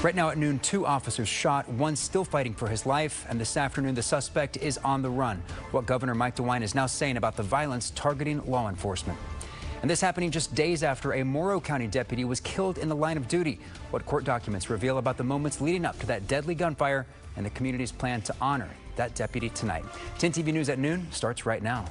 Right now at noon, 2 officers shot, one still fighting for his life, and this afternoon the suspect is on the run. What Governor Mike DeWine is now saying about the violence targeting law enforcement. And this happening just days after a Morrow County deputy was killed in the line of duty. What court documents reveal about the moments leading up to that deadly gunfire and the community's plan to honor that deputy tonight. 10 TV News at noon starts right now.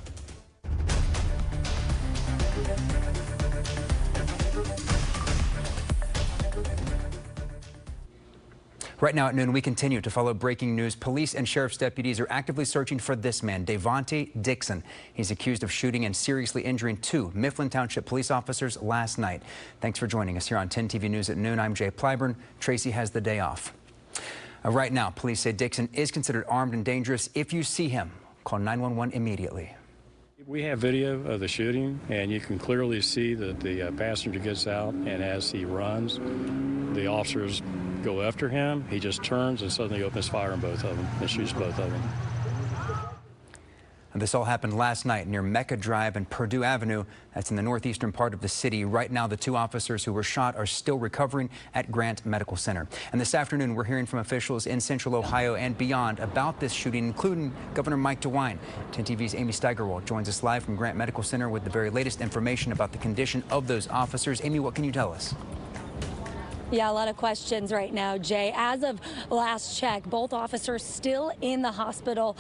Right now at noon, we continue to follow breaking news. Police and sheriff's deputies are actively searching for this man, Devontae Dixon. He's accused of shooting and seriously injuring 2 Mifflin Township police officers last night. Thanks for joining us here on 10 TV News at noon. I'm Jay Plyburn. Tracy has the day off. Right now, police say Dixon is considered armed and dangerous. If you see him, call 911 immediately. We have video of the shooting, and you can clearly see that the passenger gets out, and as he runs, the officers go after him. He just turns and suddenly opens fire on both of them and shoots both of them. And this all happened last night near Mecca Drive and Purdue Avenue. That's in the northeastern part of the city. Right now, the 2 officers who were shot are still recovering at Grant Medical Center. And this afternoon, we're hearing from officials in Central Ohio and beyond about this shooting, including Governor Mike DeWine. 10 TV's Amy Steigerwald joins us live from Grant Medical Center with the very latest information about the condition of those officers. Amy, what can you tell us? Yeah, a lot of questions right now, Jay. As of last check, both officers still in the hospital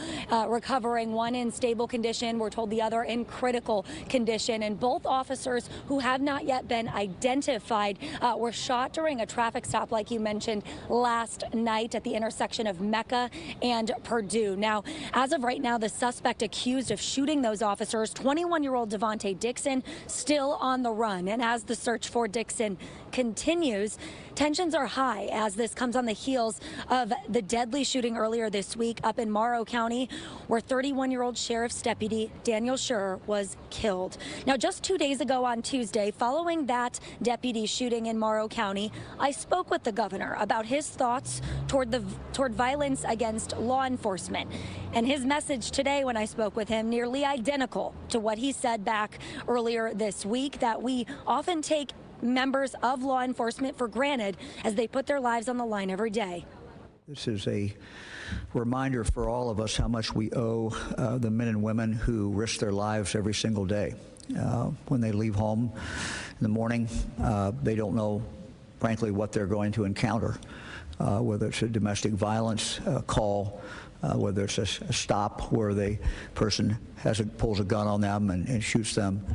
recovering, one in stable condition. We're told the other in critical condition. And both officers who have not yet been identified were shot during a traffic stop, like you mentioned, last night at the intersection of Mecca and Purdue. Now, as of right now, the suspect accused of shooting those officers, 21-year-old Devontae Dixon, still on the run. And as the search for Dixon continues, tensions are high as this comes on the heels of the deadly shooting earlier this week up in Morrow County, where 31-year-old sheriff's deputy Daniel Schur was killed. Now, just 2 days ago on Tuesday, following that deputy shooting in Morrow County, I spoke with the governor about his thoughts toward violence against law enforcement. And his message today when I spoke with him, nearly identical to what he said back earlier this week, that we often take members of law enforcement for granted as they put their lives on the line every day. This is a reminder for all of us how much we owe the men and women who risk their lives every single day. When they leave home in the morning, they don't know, frankly, what they're going to encounter, whether it's a domestic violence call, whether it's a stop where the person pulls a gun on them and shoots them.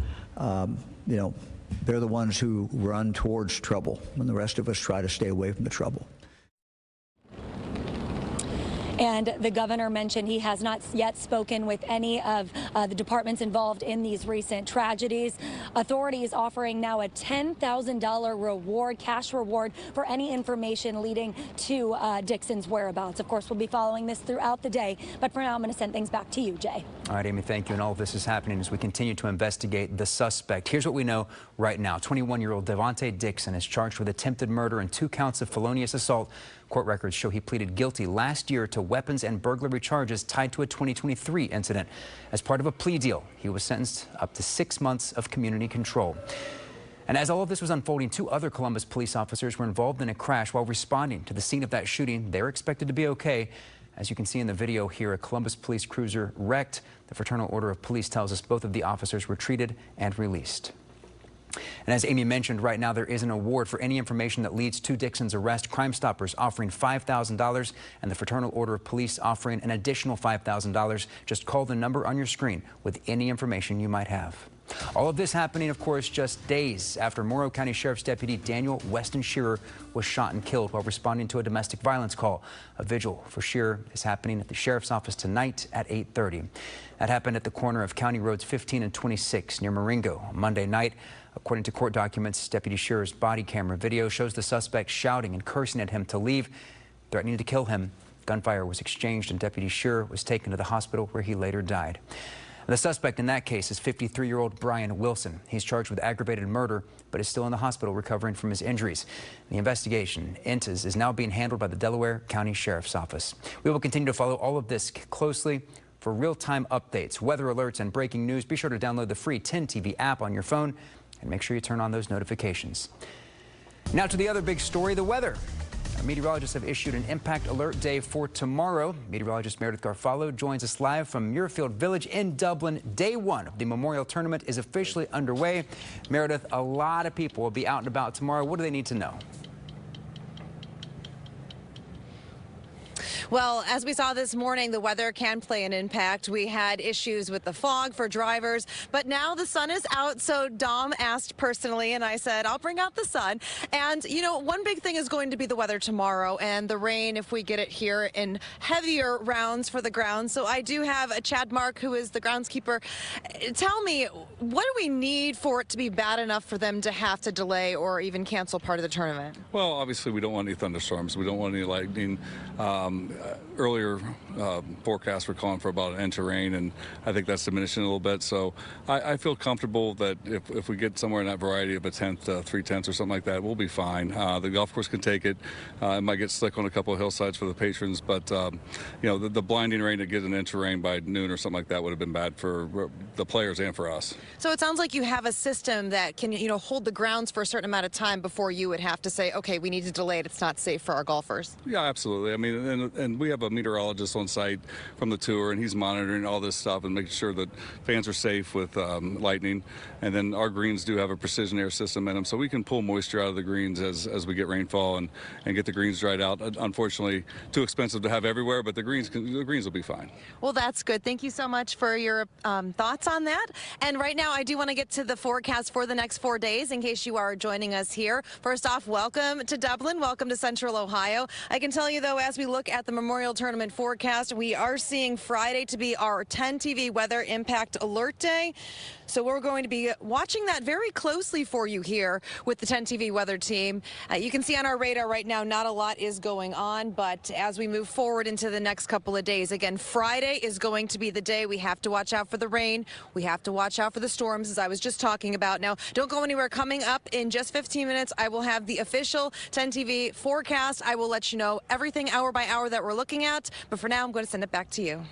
They're the ones who run towards trouble when the rest of us try to stay away from the trouble. And the governor mentioned he has not yet spoken with any of the departments involved in these recent tragedies. Authorities offering now a $10,000 reward, cash reward, for any information leading to Dixon's whereabouts. Of course, we'll be following this throughout the day. But for now, I'm going to send things back to you, Jay. All right, Amy, thank you. And all of this is happening as we continue to investigate the suspect. Here's what we know right now. 21-year-old Devontae Dixon is charged with attempted murder and 2 counts of felonious assault. Court records show he pleaded guilty last year to weapons and burglary charges tied to a 2023 incident. As part of a plea deal, he was sentenced up to 6 months of community control. And as all of this was unfolding, 2 other Columbus police officers were involved in a crash while responding to the scene of that shooting. They're expected to be okay. As you can see in the video here, a Columbus police cruiser wrecked. The Fraternal Order of Police tells us both of the officers were treated and released. And as Amy mentioned, right now there is an award for any information that leads to Dixon's arrest. Crime Stoppers offering $5,000 and the Fraternal Order of Police offering an additional $5,000. Just call the number on your screen with any information you might have. All of this happening, of course, just days after Morrow County Sheriff's Deputy Daniel Weston Shearer was shot and killed while responding to a domestic violence call. A vigil for Shearer is happening at the Sheriff's Office tonight at 8:30. That happened at the corner of County Roads 15 and 26 near Marengo on Monday night. According to court documents, Deputy Shearer's body camera video shows the suspect shouting and cursing at him to leave, threatening to kill him. Gunfire was exchanged and Deputy Shearer was taken to the hospital where he later died. The suspect in that case is 53-year-old Brian Wilson. He's charged with aggravated murder, but is still in the hospital recovering from his injuries. The investigation is now being handled by the Delaware County Sheriff's Office. We will continue to follow all of this closely. For real-time updates, weather alerts, and breaking news, be sure to download the free 10 TV app on your phone and make sure you turn on those notifications. Now to the other big story, the weather. Meteorologists have issued an impact alert day for tomorrow. Meteorologist Meredith Garfalo joins us live from Muirfield Village in Dublin. Day one of the Memorial Tournament is officially underway. Meredith, a lot of people will be out and about tomorrow. What do they need to know? Well, as we saw this morning, the weather can play an impact. We had issues with the fog for drivers, but now the sun is out. So Dom asked personally, and I said, I'll bring out the sun. And, you know, one big thing is going to be the weather tomorrow and the rain if we get it here in heavier rounds for the ground. So I do have a Chad Mark, who is the groundskeeper. Tell me, what do we need for it to be bad enough for them to have to delay or even cancel part of the tournament? Well, obviously, we don't want any thunderstorms. We don't want any lightning. Earlier forecasts were calling for about an inch of rain, and I think that's diminishing a little bit. So I feel comfortable that if we get somewhere in that variety of a tenth, 3/10 or something like that, we'll be fine. The golf course can take it. It might get slick on a couple of hillsides for the patrons, but you know, the blinding rain to get an inch of rain by noon or something like that would have been bad for the players and for us. So it sounds like you have a system that can, you know, hold the grounds for a certain amount of time before you would have to say, okay, we need to delay it. It's not safe for our golfers. Yeah, absolutely. I mean, and we have a meteorologist on site from the tour, and he's monitoring all this stuff and making sure that fans are safe with lightning. And then our greens do have a precision air system in them, so we can pull moisture out of the greens as we get rainfall and get the greens dried out. Unfortunately, too expensive to have everywhere, but the greens will be fine. Well, that's good. Thank you so much for your thoughts on that. And right now, I do want to get to the forecast for the next 4 days in case you are joining us here. First off, welcome to Dublin. Welcome to Central Ohio. I can tell you, though, as we look at the Memorial Tournament forecast, we are seeing Friday to be our 10 TV weather impact alert day. So we're going to be watching that very closely for you here with the 10 TV weather team. You can see on our radar right now, not a lot is going on, but as we move forward into the next couple of days, again, Friday is going to be the day we have to watch out for the rain. We have to watch out for the storms, as I was just talking about. Now, don't go anywhere. Coming up in just 15 minutes, I will have the official 10 TV forecast. I will let you know everything hour by hour that we're looking at. But for now, I'm going to send it back to you.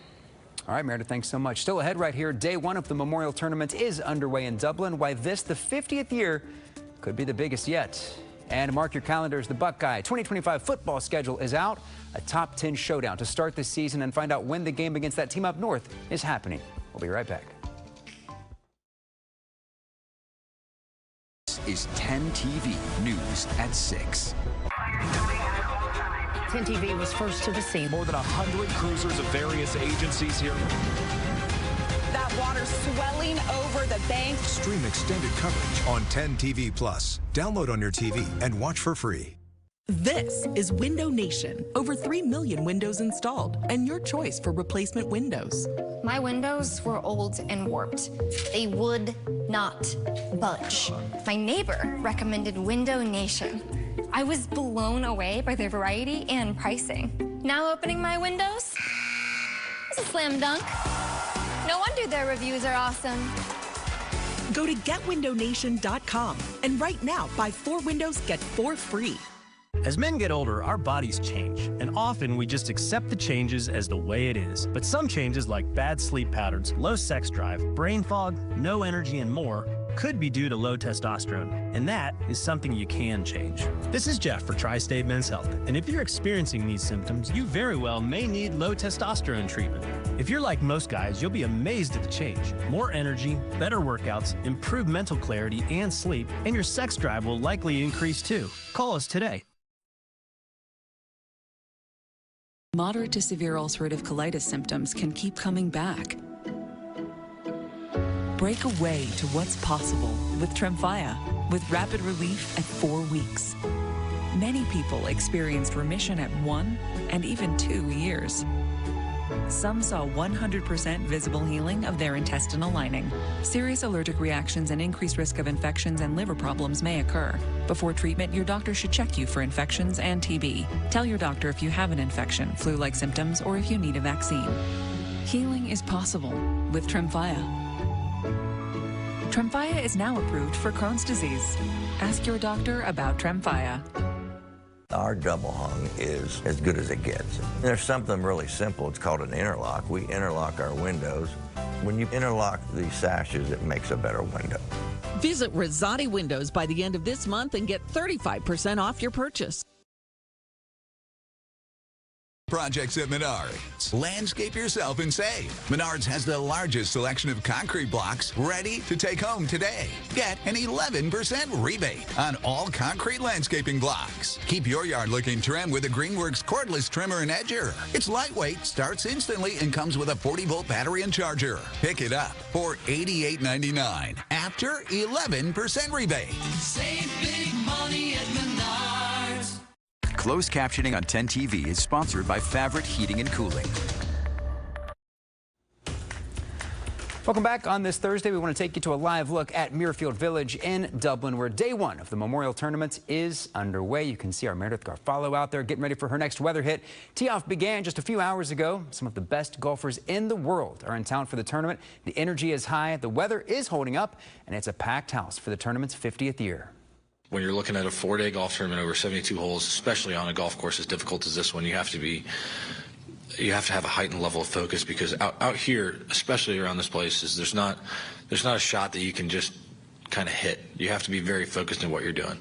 All right, Meredith, thanks so much. Still ahead right here, day one of the Memorial Tournament is underway in Dublin. Why this, the 50th year, could be the biggest yet. And mark your calendars, the Buckeye 2025 football schedule is out. A top 10 showdown to start the season and find out when the game against that team up north is happening. We'll be right back. This is 10 TV News at 6. 10 TV was first to the scene. More than 100 cruisers of various agencies here. That water swelling over the bank. Stream extended coverage on 10 TV Plus. Download on your TV and watch for free. This is Window Nation. Over 3 million windows installed, and your choice for replacement windows. My windows were old and warped. They would not budge. My neighbor recommended Window Nation. I was blown away by their variety and pricing. Now opening my windows, it's a slam dunk. No wonder their reviews are awesome. Go to getwindownation.com and right now buy 4 windows, get 4 free. As men get older, our bodies change, and often we just accept the changes as the way it is. But some changes, like bad sleep patterns, low sex drive, brain fog, no energy, and more, could be due to low testosterone, and that is something you can change. This is Jeff for Tri-State Men's Health, and if you're experiencing these symptoms, you very well may need low testosterone treatment. If you're like most guys, you'll be amazed at the change. More energy, better workouts, improved mental clarity and sleep, and your sex drive will likely increase too. Call us today. Moderate to severe ulcerative colitis symptoms can keep coming back. Break away to what's possible with Tremfya, with rapid relief at 4 weeks. Many people experienced remission at 1 and even 2 years. Some saw 100% visible healing of their intestinal lining. Serious allergic reactions and increased risk of infections and liver problems may occur. Before treatment, your doctor should check you for infections and TB. Tell your doctor if you have an infection, flu-like symptoms, or if you need a vaccine. Healing is possible with Tremfya. Tremfya is now approved for Crohn's disease. Ask your doctor about Tremfya. Our double hung is as good as it gets. There's something really simple. It's called an interlock. We interlock our windows. When you interlock the sashes, it makes a better window. Visit Rosati Windows by the end of this month and get 35% off your purchase. projects at Menards. Landscape yourself and save. Menards has the largest selection of concrete blocks ready to take home today. Get an 11% rebate on all concrete landscaping blocks. Keep your yard looking trim with the Greenworks cordless trimmer and edger. It's lightweight, starts instantly, and comes with a 40-volt battery and charger. Pick it up for $88.99 after 11% rebate. Save big money at Menards. Closed captioning on 10 TV is sponsored by Fabric Heating and Cooling. Welcome back. On this Thursday, we want to take you to a live look at Muirfield Village in Dublin, where day one of the Memorial Tournament is underway. You can see our Meredith Garfalo out there getting ready for her next weather hit. Tee-off began just a few hours ago. Some of the best golfers in the world are in town for the tournament. The energy is high, the weather is holding up, and it's a packed house for the tournament's 50th year. When you're looking at a 4-day golf tournament over 72 holes, especially on a golf course as difficult as this one, you have to have a heightened level of focus, because out here, especially around this place, there's not a shot that you can just kind of hit. You have to be very focused in what you're doing.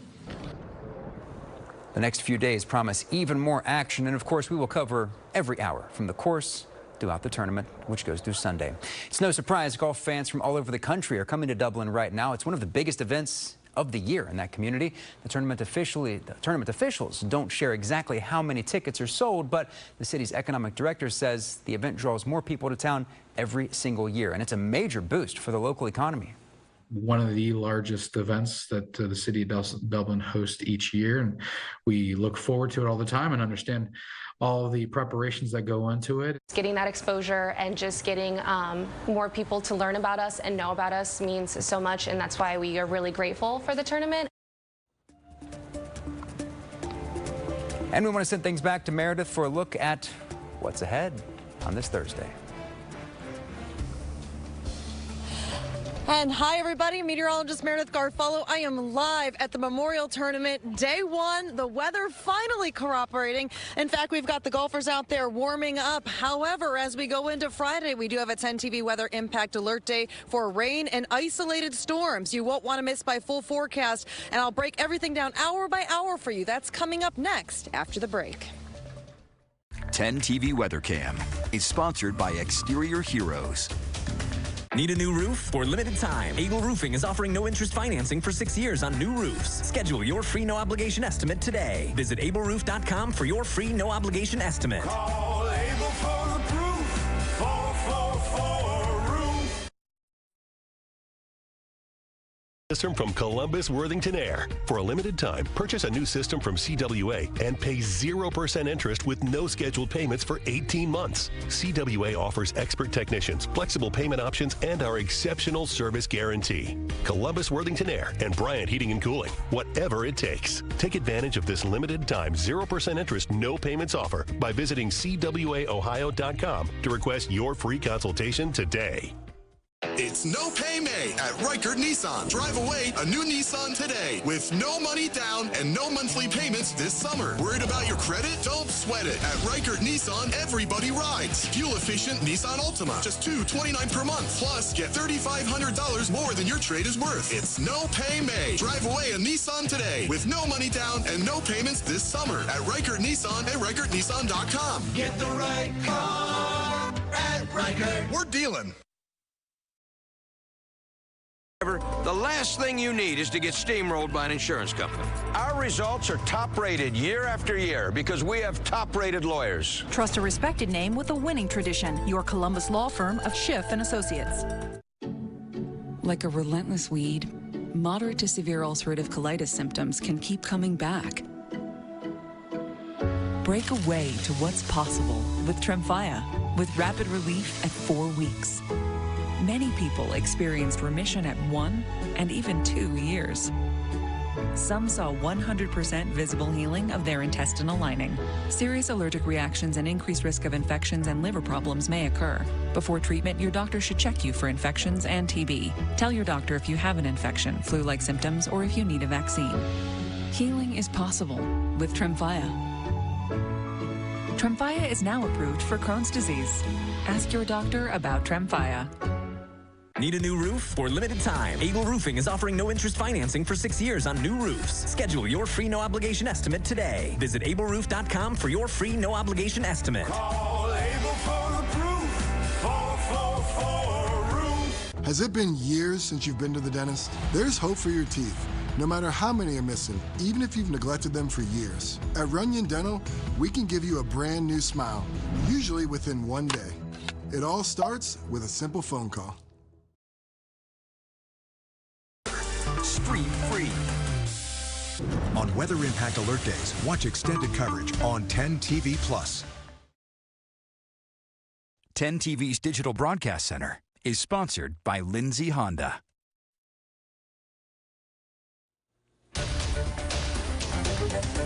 The next few days promise even more action, and of course we will cover every hour from the course throughout the tournament, which goes through Sunday. It's no surprise golf fans from all over the country are coming to Dublin right now. It's one of the biggest events of the year in that community. The tournament officials don't share exactly how many tickets are sold, but the city's economic director says the event draws more people to town every single year, and it's a major boost for the local economy. One of the largest events that the city of Dublin hosts each year, and we look forward to it all the time and understand all the preparations that go into it. Getting that exposure and just getting more people to learn about us and know about us means so much, and that's why we are really grateful for the tournament. And we want to send things back to Meredith for a look at what's ahead on this Thursday. And hi, everybody. Meteorologist Meredith Garfalo. I am live at the Memorial Tournament, day one. The weather finally cooperating. In fact, we've got the golfers out there warming up. However, as we go into Friday, we do have a 10 TV weather impact alert day for rain and isolated storms. You won't want to miss by full forecast, and I'll break everything down hour by hour for you. That's coming up next after the break. 10 TV Weather Cam is sponsored by Exterior Heroes. Need a new roof? For limited time, Able Roofing is offering no-interest financing for 6 years on new roofs. Schedule your free no-obligation estimate today. Visit ableroof.com for your free no-obligation estimate. Call Able for the proof. 444 roof. System from Columbus Worthington Air. For a limited time, purchase a new system from CWA and pay 0% interest with no scheduled payments for 18 months. CWA offers expert technicians, flexible payment options, and our exceptional service guarantee. Columbus Worthington Air and Bryant Heating and Cooling. Whatever it takes. Take advantage of this limited time 0% interest, no payments offer by visiting CWAOhio.com to request your free consultation today. It's no pay May at Reichert Nissan. Drive away a new Nissan today with no money down and no monthly payments this summer. Worried about your credit? Don't sweat it. At Reichert Nissan, everybody rides. Fuel-efficient Nissan Altima. Just $229 per month. Plus, get $3,500 more than your trade is worth. It's no pay May. Drive away a Nissan today with no money down and no payments this summer at Reichert Nissan and ReichertNissan.com. Get the right car at Reichert. We're dealing. The last thing you need is to get steamrolled by an insurance company. Our results are top-rated year after year because we have top-rated lawyers. Trust a respected name with a winning tradition. Your Columbus law firm of Schiff & Associates. Like a relentless weed, moderate to severe ulcerative colitis symptoms can keep coming back. Break away to what's possible with Tremfya, with rapid relief at 4 weeks. Many people experienced remission at 1 and even 2 years. Some saw 100% visible healing of their intestinal lining. Serious allergic reactions and increased risk of infections and liver problems may occur. Before treatment, your doctor should check you for infections and TB. Tell your doctor if you have an infection, flu-like symptoms, or if you need a vaccine. Healing is possible with Tremfya. Tremfya is now approved for Crohn's disease. Ask your doctor about Tremfya. Need a new roof? For a limited time, Able Roofing is offering no interest financing for 6 years on new roofs. Schedule your free no obligation estimate today. Visit ableroof.com for your free no obligation estimate. Call Able for the proof. 444 Roof. Has it been years since you've been to the dentist? There's hope for your teeth. No matter how many are missing, even if you've neglected them for years. At Runyon Dental, we can give you a brand new smile, usually within 1 day. It all starts with a simple phone call. Street free. On Weather Impact Alert Days, watch extended coverage on 10 TV Plus. 10 TV's Digital Broadcast Center is sponsored by Lindsay Honda.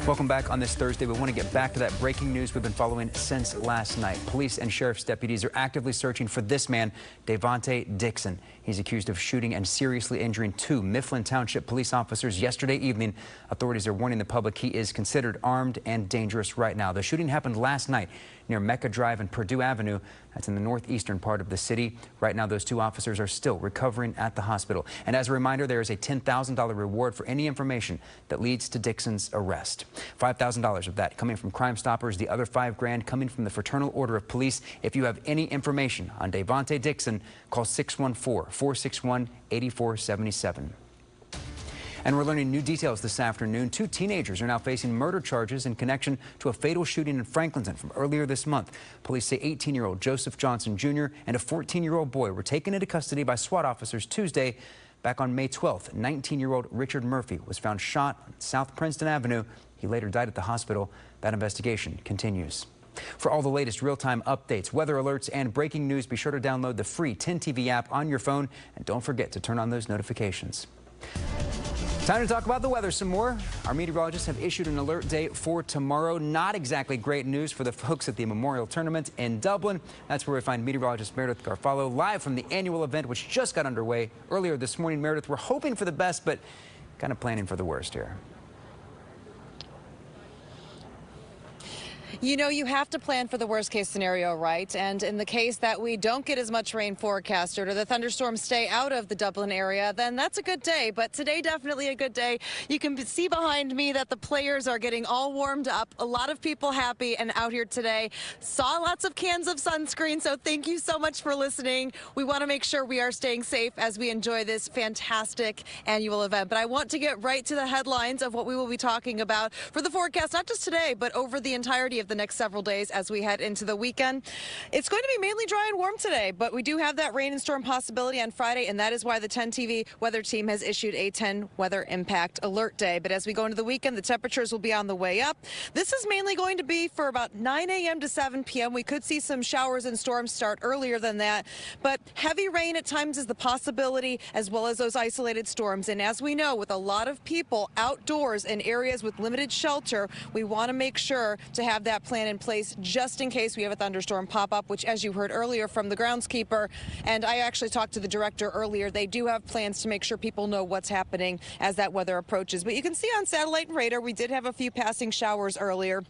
Welcome back on this Thursday. We want to get back to that breaking news we've been following since last night. Police and sheriff's deputies are actively searching for this man, Davante Dixon. He's accused of shooting and seriously injuring 2 Mifflin Township police officers yesterday evening. Authorities are warning the public he is considered armed and dangerous right now. The shooting happened last night near Mecca Drive and Purdue Avenue. That's in the northeastern part of the city. Right now, those 2 officers are still recovering at the hospital. And as a reminder, there is a $10,000 reward for any information that leads to Dixon's arrest. $5,000 of that coming from Crime Stoppers, the other $5 grand coming from the Fraternal Order of Police. If you have any information on Davante Dixon, call 614-461-8477. And we're learning new details this afternoon. 2 teenagers are now facing murder charges in connection to a fatal shooting in Franklinton from earlier this month. Police say 18-year-old Joseph Johnson Jr. and a 14-year-old boy were taken into custody by SWAT officers Tuesday. Back on May 12th, 19-year-old Richard Murphy was found shot on South Princeton Avenue. He later died at the hospital. That investigation continues. For all the latest real-time updates, weather alerts, and breaking news, be sure to download the free 10 TV app on your phone. And don't forget to turn on those notifications. Time to talk about the weather some more. Our meteorologists have issued an alert day for tomorrow. Not exactly great news for the folks at the Memorial Tournament in Dublin. That's where we find meteorologist Meredith Garfalo live from the annual event, which just got underway earlier this morning. Meredith, we're hoping for the best, but kind of planning for the worst here. You know, you have to plan for the worst case scenario, right? And in the case that we don't get as much rain forecasted or the thunderstorms stay out of the Dublin area, then that's a good day. But today, definitely a good day. You can see behind me that the players are getting all warmed up. A lot of people happy and out here today. Saw lots of cans of sunscreen, so thank you so much for listening. We want to make sure we are staying safe as we enjoy this fantastic annual event. But I want to get right to the headlines of what we will be talking about for the forecast, not just today, but over the entirety of the next several days as we head into the weekend. It's going to be mainly dry and warm today, but we do have that rain and storm possibility on Friday, and that is why the 10 TV weather team has issued a 10 weather impact alert day. But as we go into the weekend, the temperatures will be on the way up. This is mainly going to be for about 9 a.m. to 7 p.m. We could see some showers and storms start earlier than that, but heavy rain at times is the possibility, as well as those isolated storms. And as we know, with a lot of people outdoors in areas with limited shelter, we want to make sure to have that plan in place just in case we have a thunderstorm pop up, which, as you heard earlier from the groundskeeper, and I actually talked to the director earlier, they do have plans to make sure people know what's happening as that weather approaches. But you can see on satellite and radar, we did have a few passing showers earlier.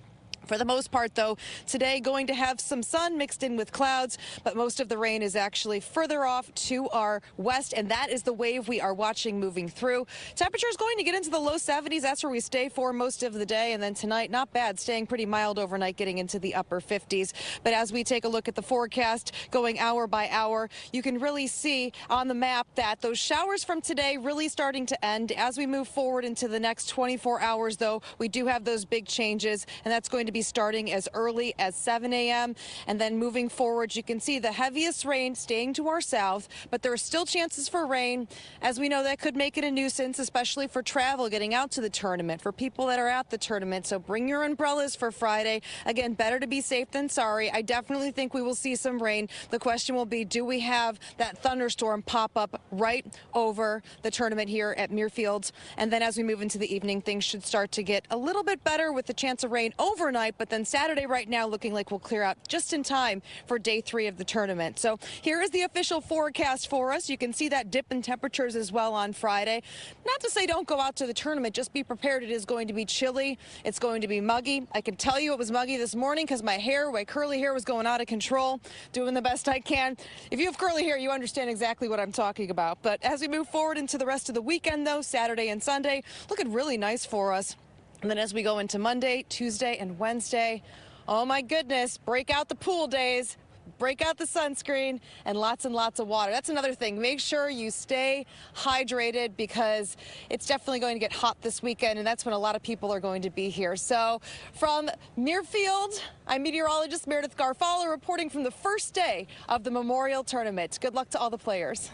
For the most part, though, today going to have some sun mixed in with clouds, but most of the rain is actually further off to our west, and that is the wave we are watching moving through. Temperature is going to get into the low 70s. That's where we stay for most of the day, and then tonight, not bad, staying pretty mild overnight, getting into the upper 50s. But as we take a look at the forecast going hour by hour, you can really see on the map that those showers from today really starting to end. As we move forward into the next 24 hours, though, we do have those big changes, and that's going to be starting as early as 7 a.m. and then moving forward, you can see the heaviest rain staying to our south, but there are still chances for rain. As we know, that could make it a nuisance, especially for travel getting out to the tournament, for people that are at the tournament. So bring your umbrellas for Friday. Again, better to be safe than sorry. I definitely think we will see some rain. The question will be, do we have that thunderstorm pop up right over the tournament here at Muirfields? And then as we move into the evening, things should start to get a little bit better with the chance of rain overnight tonight, but then Saturday right now looking like we'll clear out just in time for day 3 of the tournament. So here is the official forecast for us. You can see that dip in temperatures as well on Friday. Not to say don't go out to the tournament, just be prepared. It is going to be chilly. It's going to be muggy. I can tell you it was muggy this morning because my curly hair was going out of control, doing the best I can. If you have curly hair, you understand exactly what I'm talking about. But as we move forward into the rest of the weekend, though, Saturday and Sunday, looking really nice for us. And then as we go into Monday, Tuesday, and Wednesday, oh my goodness, break out the pool days. Break out the sunscreen and lots of water. That's another thing. Make sure you stay hydrated because it's definitely going to get hot this weekend, and that's when a lot of people are going to be here. So from Muirfield, I'm meteorologist Meredith Garfalo reporting from the first day of the Memorial Tournament. Good luck to all the players.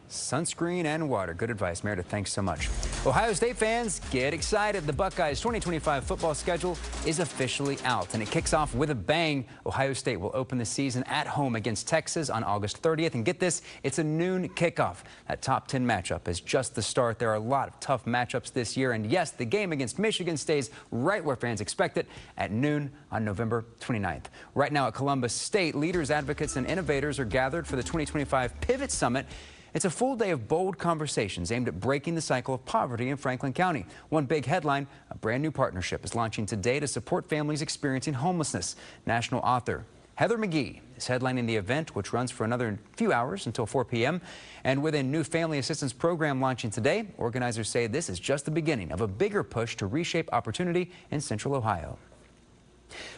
Sunscreen and water. Good advice, Meredith. Thanks so much. Ohio State fans, get excited. The Buckeyes' 2025 football schedule is officially out, and it kicks off with a bang. Ohio State will open the season at home against Texas on August 30th. And get this, it's a noon kickoff. That top 10 matchup is just the start. There are a lot of tough matchups this year. And yes, the game against Michigan stays right where fans expect it at noon on November 29th. Right now at Columbus State, leaders, advocates, and innovators are gathered for the 2025 Pivot Summit. It's a full day of bold conversations aimed at breaking the cycle of poverty in Franklin County. One big headline, a brand new partnership is launching today to support families experiencing homelessness. National author Heather McGee is headlining the event, which runs for another few hours until 4 p.m. And with a new family assistance program launching today, organizers say this is just the beginning of a bigger push to reshape opportunity in Central Ohio.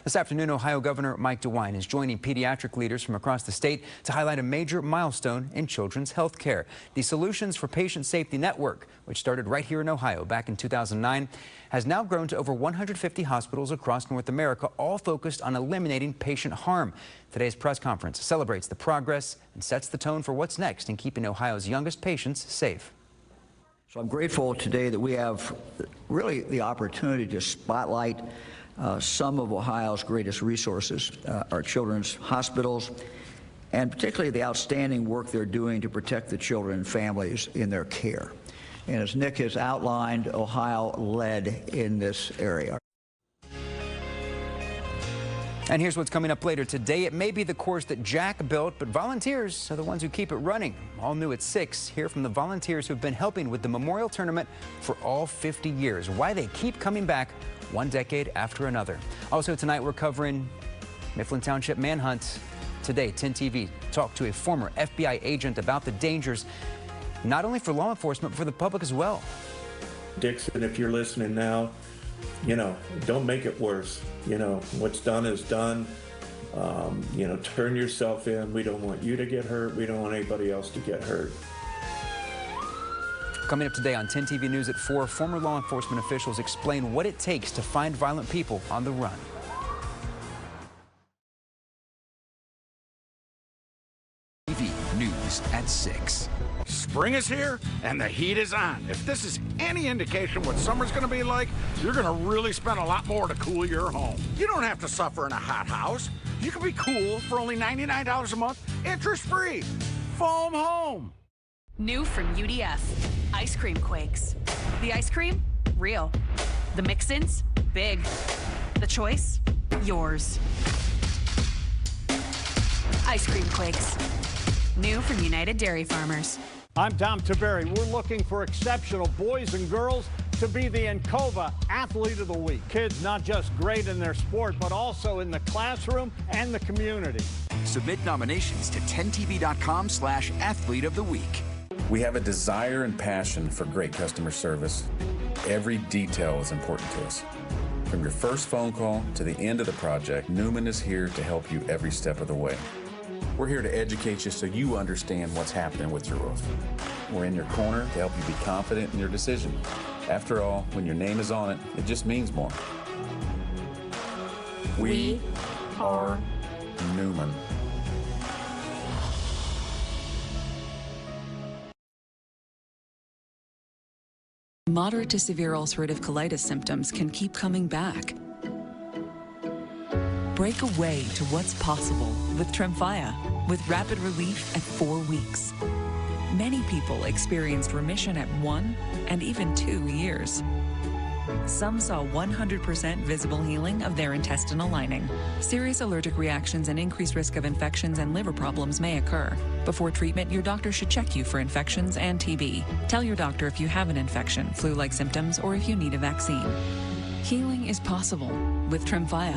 This afternoon, Ohio Governor Mike DeWine is joining pediatric leaders from across the state to highlight a major milestone in children's health care. The Solutions for Patient Safety Network, which started right here in Ohio back in 2009, has now grown to over 150 hospitals across North America, all focused on eliminating patient harm. Today's press conference celebrates the progress and sets the tone for what's next in keeping Ohio's youngest patients safe. So I'm grateful today that we have really the opportunity to spotlight some of Ohio's greatest resources, our children's hospitals, and particularly the outstanding work they're doing to protect the children and families in their care. And as Nick has outlined, Ohio led in this area. And here's what's coming up later today. It may be the course that Jack built, but volunteers are the ones who keep it running. All new at 6. Hear from the volunteers who've been helping with the Memorial Tournament for all 50 years. Why they keep coming back one decade after another. Also tonight, we're covering Mifflin Township manhunt. Today, 10 TV talked to a former FBI agent about the dangers, not only for law enforcement, but for the public as well. Dixon, if you're listening now, don't make it worse. What's done is done. Turn yourself in. We don't want you to get hurt. We don't want anybody else to get hurt. Coming up today on 10 TV News at 4, former law enforcement officials explain what it takes to find violent people on the run. TV News at 6. Spring is here and the heat is on. If this is any indication what summer's going to be like, you're going to really spend a lot more to cool your home. You don't have to suffer in a hot house. You can be cool for only $99 a month, interest-free. Foam Home. New from UDF, Ice Cream Quakes. The ice cream? Real. The mix-ins? Big. The choice? Yours. Ice Cream Quakes. New from United Dairy Farmers. I'm Tom Tiberi. We're looking for exceptional boys and girls to be the Encova Athlete of the Week. Kids not just great in their sport, but also in the classroom and the community. Submit nominations to 10tv.com/athlete of the week. We have a desire and passion for great customer service. Every detail is important to us. From your first phone call to the end of the project, Newman is here to help you every step of the way. We're here to educate you so you understand what's happening with your roof. We're in your corner to help you be confident in your decision. After all, when your name is on it, it just means more. We are Newman. Moderate to severe ulcerative colitis symptoms can keep coming back. Break away to what's possible with Tremfya, with rapid relief at 4 weeks. Many people experienced remission at 1 and even 2 years. Some saw 100% visible healing of their intestinal lining. Serious allergic reactions and increased risk of infections and liver problems may occur. Before treatment, your doctor should check you for infections and TB. Tell your doctor if you have an infection, flu-like symptoms, or if you need a vaccine. Healing is possible with Tremfya.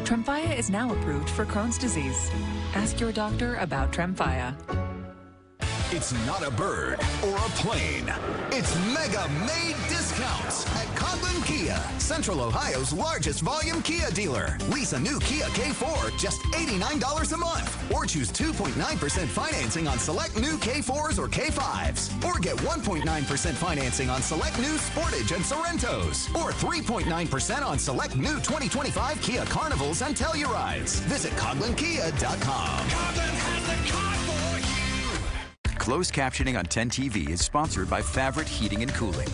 Tremfya is now approved for Crohn's disease. Ask your doctor about Tremfya. It's not a bird or a plane. It's Mega Made discounts at Conklin Kia, Central Ohio's largest volume Kia dealer. Lease a new Kia K4 just $89 a month, or choose 2.9% financing on select new K4s or K5s, or get 1.9% financing on select new Sportage and Sorrentos, or 3.9% on select new 2025 Kia Carnivals and Tellurides. Visit ConklinKia.com. Conklin has the car for you. Closed captioning on 10 TV is sponsored by Favorite Heating and Cooling.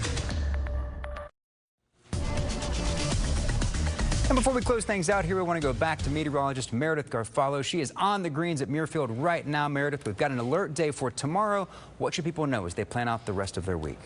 And before we close things out here, we want to go back to meteorologist Meredith Garfalo. She is on the greens at Muirfield right now. Meredith, we've got an alert day for tomorrow. What should people know as they plan out the rest of their week?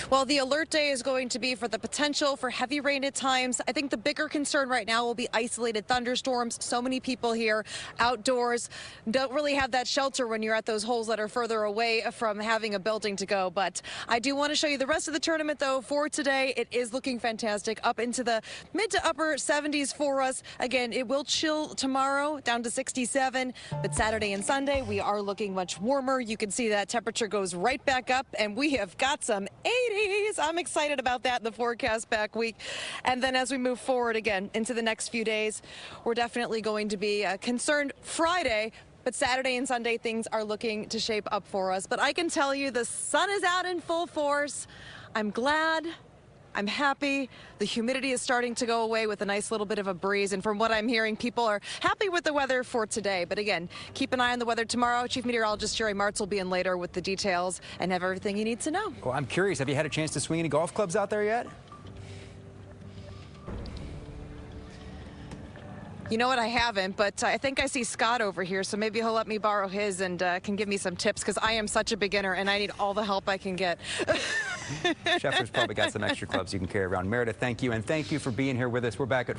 Well, the alert day is going to be for the potential for heavy rain at times. I think the bigger concern right now will be isolated thunderstorms. So many people here outdoors don't really have that shelter when you're at those holes that are further away from having a building to go. But I do want to show you the rest of the tournament, though, for today. It is looking fantastic, up into the mid to upper 70s for us. Again, it will chill tomorrow down to 67, but Saturday and Sunday we are looking much warmer. You can see that temperature goes right back up, and we have got some 80s. I'm excited about that in the forecast back week. And then as we move forward again into the next few days, we're definitely going to be concerned Friday. But Saturday and Sunday, things are looking to shape up for us. But I can tell you the sun is out in full force. I'm glad. I'm happy. The humidity is starting to go away with a nice little bit of a breeze. And from what I'm hearing, people are happy with the weather for today. But again, keep an eye on the weather tomorrow. Chief Meteorologist Jerry Martz will be in later with the details and have everything you need to know. Well, I'm curious, have you had a chance to swing any golf clubs out there yet? You know what, I haven't, but I think I see Scott over here, so maybe he'll let me borrow his and can give me some tips, because I am such a beginner and I need all the help I can get. Schefter's probably got some extra clubs you can carry around. Meredith, thank you, and thank you for being here with us. We're back at